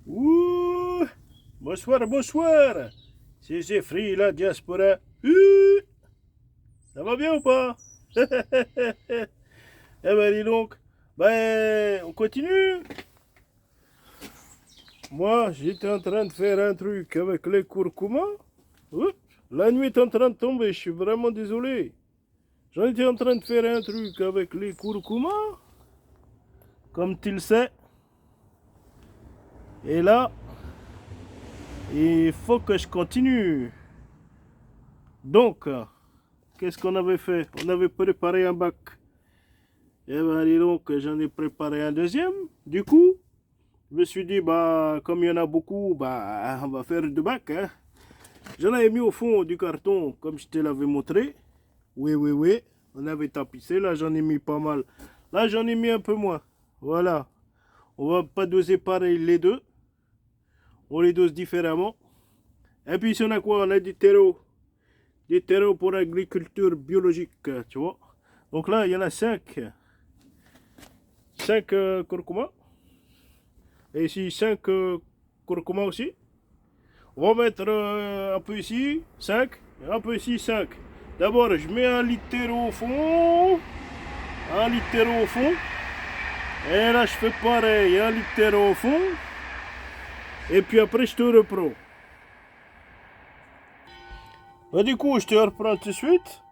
Ouh, bonsoir, bonsoir. C'est Jeffrey, la diaspora. Ça va bien ou pas? Eh ben dis donc. Ben, on continue. Moi, j'étais en train de faire un truc avec les curcuma. Oups, la nuit est en train de tomber, je suis vraiment désolé. J'en étais en train de faire un truc avec les curcuma, comme tu le sais. Et là, il faut que je continue. Donc, qu'est-ce qu'on avait fait? On avait préparé un bac. Eh ben, dis donc, j'en ai préparé un deuxième. Du coup, je me suis dit, bah, comme il y en a beaucoup, bah, on va faire deux bacs, hein. J'en avais mis au fond du carton, comme je te l'avais montré. Oui, oui, oui. On avait tapissé. Là, j'en ai mis pas mal. Là, j'en ai mis un peu moins. Voilà. On va pas doser pareil les deux. On les dose différemment. Et puis, si on a quoi? On a du terreau. Des terreaux pour l'agriculture biologique, tu vois. Donc là, il y en a 5. 5 curcuma. Et ici, 5 curcuma aussi. On va mettre un peu ici, 5. Et un peu ici, 5. D'abord, je mets un litre au fond. Un litre au fond. Et là, je fais pareil, un litre au fond. Et puis après, je te reprends. Bah, du coup, je te reprends tout de suite.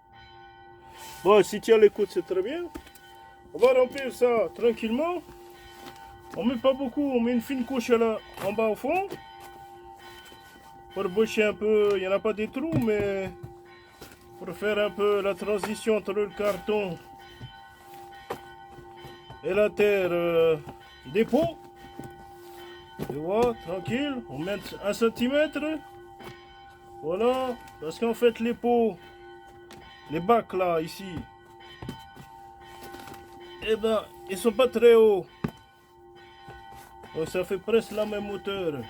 Bon, si tu as l'écoute, c'est très bien. On va remplir ça tranquillement. On met pas beaucoup, on met une fine couche là en bas au fond. Pour boucher un peu, il n'y en a pas des trous, mais pour faire un peu la transition entre le carton et la terre des pots. Tu vois, tranquille, on met 1 cm. Voilà, parce qu'en fait les pots, les bacs là, ici, eh ben, ils sont pas très hauts. Donc ça fait presque la même hauteur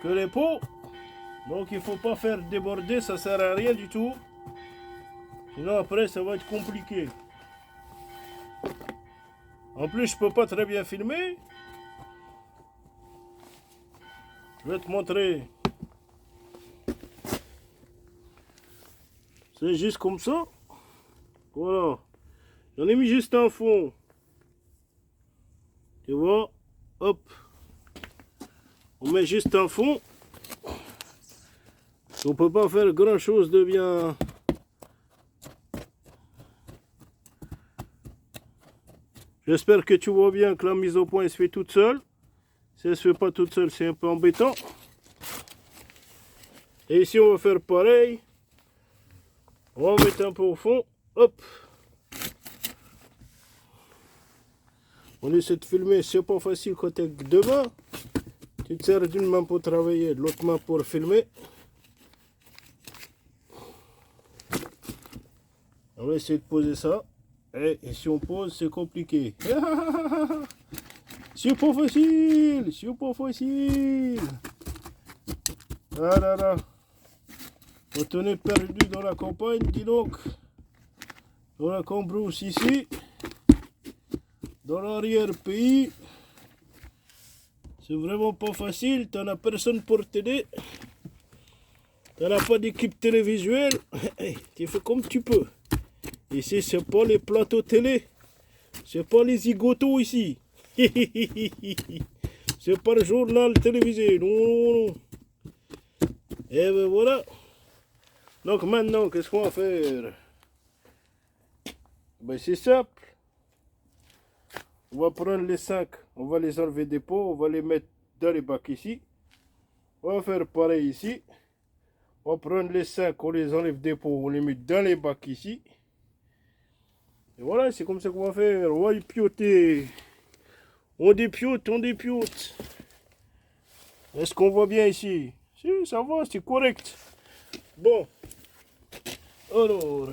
que les pots. Donc il faut pas faire déborder, ça sert à rien du tout. Sinon après ça va être compliqué. En plus je peux pas très bien filmer. Je vais te montrer. C'est juste comme ça. Voilà. J'en ai mis juste un fond. Tu vois. Hop. On met juste un fond. On peut pas faire grand chose de bien. J'espère que tu vois bien que la mise au point se fait toute seule. Si elle se fait pas toute seule, c'est un peu embêtant. Et ici, on va faire pareil. On va mettre un peu au fond. Hop. On essaie de filmer. C'est pas facile quand tu es deux mains. Tu te sers d'une main pour travailler, de l'autre main pour filmer. On va essayer de poser ça. Et si on pose, c'est compliqué. C'est pas facile. C'est pas facile. Ah là là. Quand on est perdu dans la campagne, dis donc. Dans la Cambrousse ici. Dans l'arrière-pays. C'est vraiment pas facile. T'en as personne pour t'aider. T'en as pas d'équipe télévisuelle. Tu fais comme tu peux. Ici, c'est pas les plateaux télé. C'est pas les zigotos ici. C'est pas le journal télévisé. Non, non, non. Et ben voilà. Donc maintenant, qu'est-ce qu'on va faire? Ben c'est simple. On va prendre les 5. On va les enlever des pots. On va les mettre dans les bacs ici. On va faire pareil ici. On va prendre les 5. On les enlève des pots. On les met dans les bacs ici. Et voilà, c'est comme ça qu'on va faire. On va y pioter. On dépiote, on dépiote. Est-ce qu'on voit bien ici? Si, ça va, c'est correct. Bon. Alors,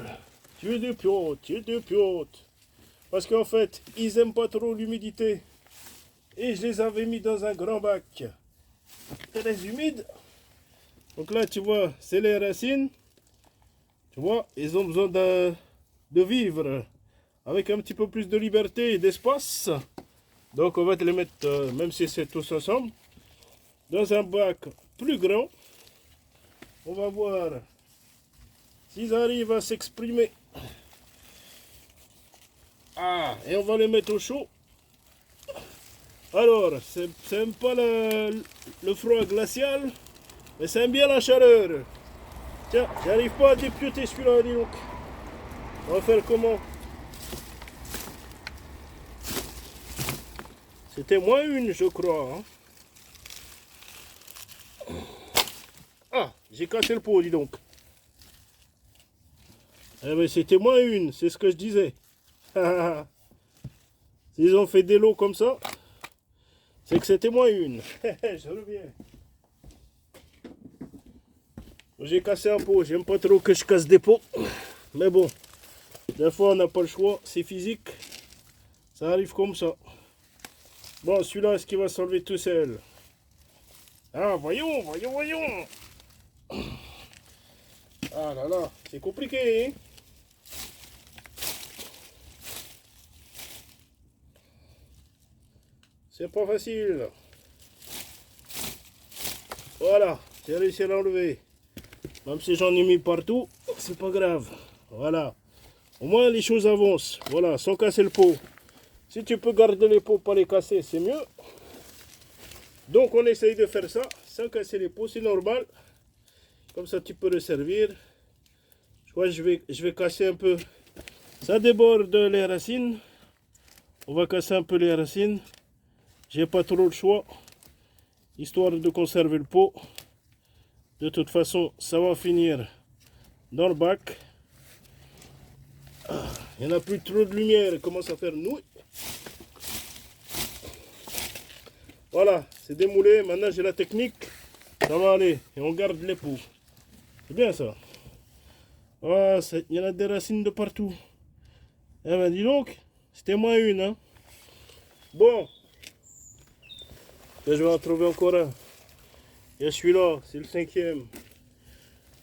tu dépiotes, tu dépiotes. Parce qu'en fait, ils n'aiment pas trop l'humidité. Et je les avais mis dans un grand bac. Très humide. Donc là, tu vois, c'est les racines. Tu vois, ils ont besoin de vivre avec un petit peu plus de liberté et d'espace. Donc on va te les mettre, même si c'est tous ensemble, dans un bac plus grand. On va voir s'ils arrivent à s'exprimer. Ah, et on va les mettre au chaud. Alors, c'est pas le froid glacial, mais c'est bien la chaleur. Tiens, j'arrive pas à dépioter celui-là, dis donc. On va faire comment? C'était moins une, je crois. Hein. Ah, j'ai cassé le pot, dis donc. Eh ben, c'était moins une, c'est ce que je disais. S'ils ont fait des lots comme ça, c'est que c'était moins une. Je reviens. J'ai cassé un pot, j'aime pas trop que je casse des pots. Mais bon, des fois on n'a pas le choix, c'est physique. Ça arrive comme ça. Bon, celui-là, est-ce qu'il va s'enlever tout seul? Ah, voyons. Ah là là, c'est compliqué, hein? C'est pas facile. Voilà, j'ai réussi à l'enlever. Même si j'en ai mis partout, c'est pas grave. Voilà. Au moins les choses avancent. Voilà, sans casser le pot. Si tu peux garder les pots, pas les casser, c'est mieux. Donc on essaye de faire ça, sans casser les pots, c'est normal. Comme ça tu peux le servir. Je crois que je vais casser un peu. Ça déborde les racines. On va casser un peu les racines. J'ai pas trop le choix. Histoire de conserver le pot. De toute façon, ça va finir dans le bac. Il n'y en a plus trop de lumière, il commence à faire nuit. Voilà, c'est démoulé. Maintenant j'ai la technique. Ça va aller. Et on garde les pots. C'est bien ça. Ah, il y en a des racines de partout. Eh ben dis donc, c'était moins une. Hein. Bon. Là, je vais en trouver encore un. Il y a celui-là, c'est le 5e.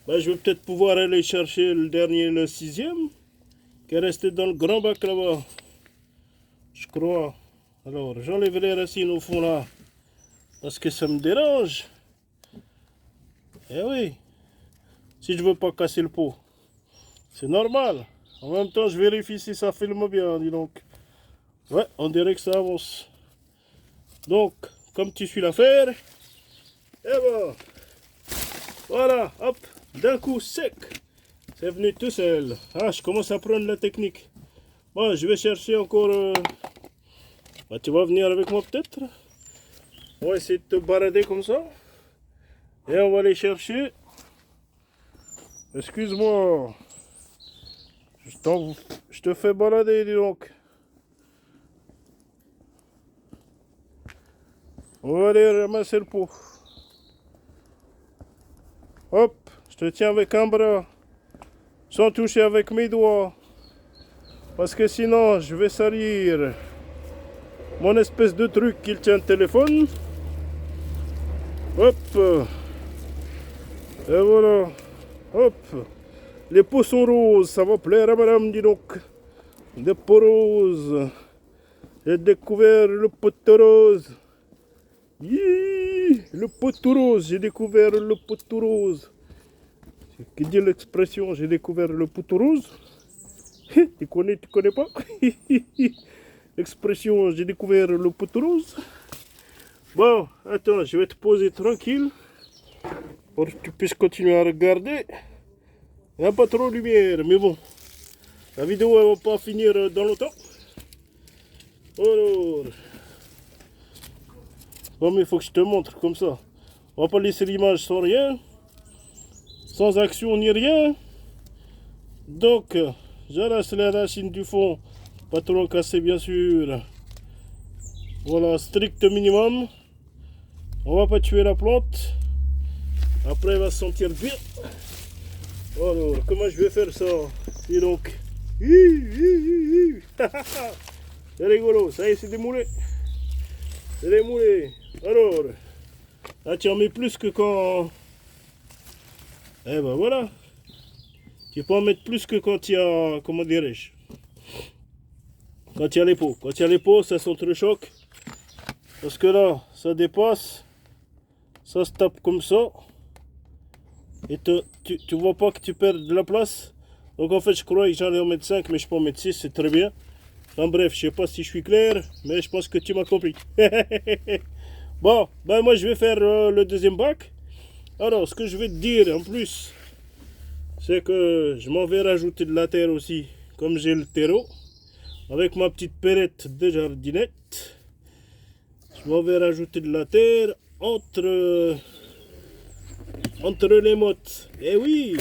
Ben, je vais peut-être pouvoir aller chercher le dernier, le 6e, qui est resté dans le grand bac là-bas. Je crois. Alors, j'enlève les racines au fond là, parce que ça me dérange. Eh oui, si je veux pas casser le pot, c'est normal. En même temps, je vérifie si ça filme bien, dis donc. Ouais, on dirait que ça avance. Donc, comme tu suis l'affaire, et bon, voilà, hop, d'un coup sec, c'est venu tout seul. Ah, je commence à prendre la technique. Bon, je vais chercher encore. Bah, tu vas venir avec moi peut-être. On va essayer de te balader comme ça. Et on va aller chercher. Excuse-moi. Je te fais balader, dis donc. On va aller ramasser le pot. Hop, je te tiens avec un bras. Sans toucher avec mes doigts. Parce que sinon, je vais salir mon espèce de truc qui tient le téléphone. Hop. Et voilà. Hop. Les pots sont roses. Ça va plaire à madame, dis donc. Des pots roses. J'ai découvert le pot rose. Le pot rose. J'ai découvert le pot rose. Qui dit l'expression j'ai découvert le pot rose? Tu connais pas? L'expression j'ai découvert le pot rose. Bon, attends, je vais te poser tranquille pour que tu puisses continuer à regarder. Il n'y a pas trop de lumière, mais bon, la vidéo elle va pas finir dans longtemps. Alors, bon, mais il faut que je te montre comme ça. On va pas laisser l'image sans rien, sans action ni rien. Donc, j'arrache les racines du fond, pas trop casser bien sûr. Voilà, strict minimum. On va pas tuer la plante. Après, elle va se sentir bien. Alors, comment je vais faire ça? Et donc, c'est rigolo. Ça y est, c'est démoulé. C'est démoulé. Alors, là, tu en mets plus que quand. Eh ben voilà. Tu peux en mettre plus que quand il y a. Comment dirais-je? Quand il y a les pots. Quand il y a les pots, ça s'entrechoque. Parce que là, ça dépasse. Ça se tape comme ça. Et tu vois pas que tu perds de la place. Donc en fait, je crois que j'allais en mettre 5, mais je peux en mettre 6, c'est très bien. Enfin bref, je sais pas si je suis clair, mais je pense que tu m'as compris. Bon, ben moi je vais faire le deuxième bac. Alors, ce que je vais te dire en plus, c'est que je m'en vais rajouter de la terre aussi, comme j'ai le terreau. Avec ma petite perrette de jardinette, je m'en vais rajouter de la terre entre les mottes. Eh oui,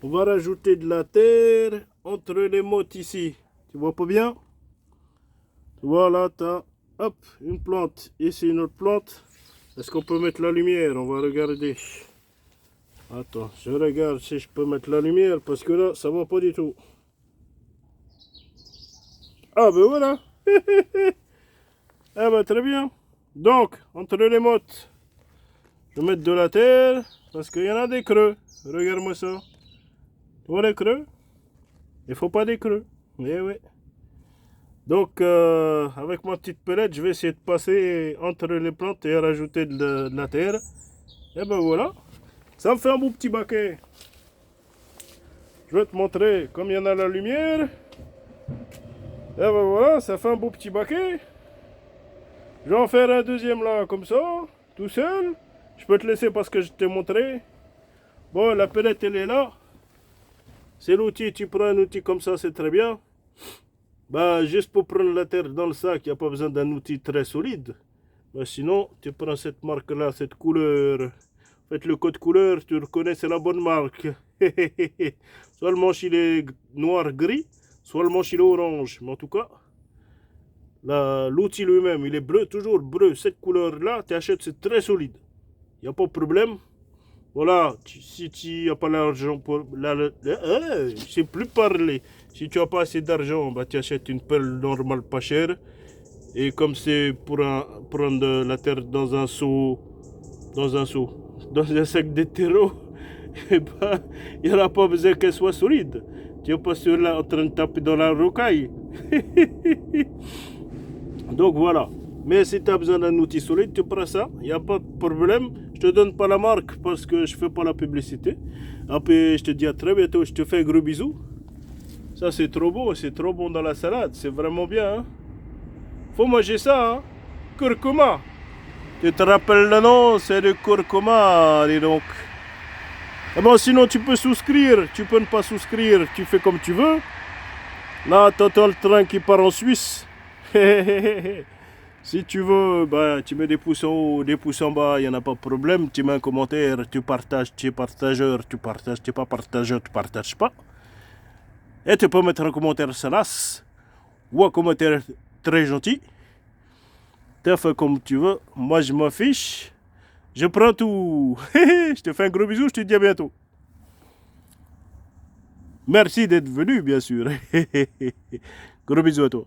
on va rajouter de la terre entre les mottes ici. Tu vois pas bien? Tu vois là, t'as hop, une plante. Ici une autre plante. Est-ce qu'on peut mettre la lumière? On va regarder. Attends, je regarde si je peux mettre la lumière parce que là, ça va pas du tout. Ah ben voilà. Ah ben très bien. Donc, entre les mottes, je vais mettre de la terre parce qu'il y en a des creux. Regarde-moi ça. Tu vois les creux? Il faut pas des creux. Eh oui. Donc, avec ma petite pellette, je vais essayer de passer entre les plantes et rajouter de la terre. Et ben voilà. Ça me fait un beau petit baquet. Je vais te montrer comme il y en a la lumière. Et ben voilà, ça fait un beau petit baquet. Je vais en faire un deuxième là, comme ça, tout seul. Je peux te laisser parce que je t'ai montré. Bon, la pellette, elle est là. C'est l'outil, tu prends un outil comme ça, c'est très bien. Bah, juste pour prendre la terre dans le sac, il n'y a pas besoin d'un outil très solide. Bah, sinon, tu prends cette marque-là, cette couleur. Faites le code couleur, tu reconnais, c'est la bonne marque. Soit le manche il est noir-gris, soit le manche il est orange. Mais en tout cas, l'outil lui-même, il est bleu, toujours bleu. Cette couleur-là, tu achètes, c'est très solide. Il n'y a pas de problème. Voilà, si tu n'as pas l'argent pour... je sais plus parler. Si tu n'as pas assez d'argent, bah, tu achètes une pelle normale pas chère. Et comme c'est pour prendre la terre dans un seau, dans un sac de terreau, eh ben, il n'y aura pas besoin qu'elle soit solide. Tu n'es pas sur là en train de taper dans la rocaille. Donc voilà. Mais si tu as besoin d'un outil solide, tu prends ça, il n'y a pas de problème. Je te donne pas la marque parce que je fais pas la publicité. Après, je te dis à très bientôt, je te fais un gros bisou. Ça c'est trop beau, c'est trop bon dans la salade, c'est vraiment bien. Hein. Faut manger ça, hein. Curcuma. Tu te rappelles le nom, c'est le curcuma, dis donc. Et bon, sinon tu peux souscrire, tu peux ne pas souscrire, tu fais comme tu veux. Là, t'entends le train qui part en Suisse. Si tu veux, bah, tu mets des pouces en haut, des pouces en bas, il n'y en a pas de problème. Tu mets un commentaire, tu partages, tu es partageur, tu partages, tu n'es pas partageur, tu partages pas. Et tu peux mettre un commentaire salace ou un commentaire très gentil. Tu fais comme tu veux. Moi, je m'affiche. Je prends tout. Je te fais un gros bisou, je te dis à bientôt. Merci d'être venu, bien sûr. Gros bisous à toi.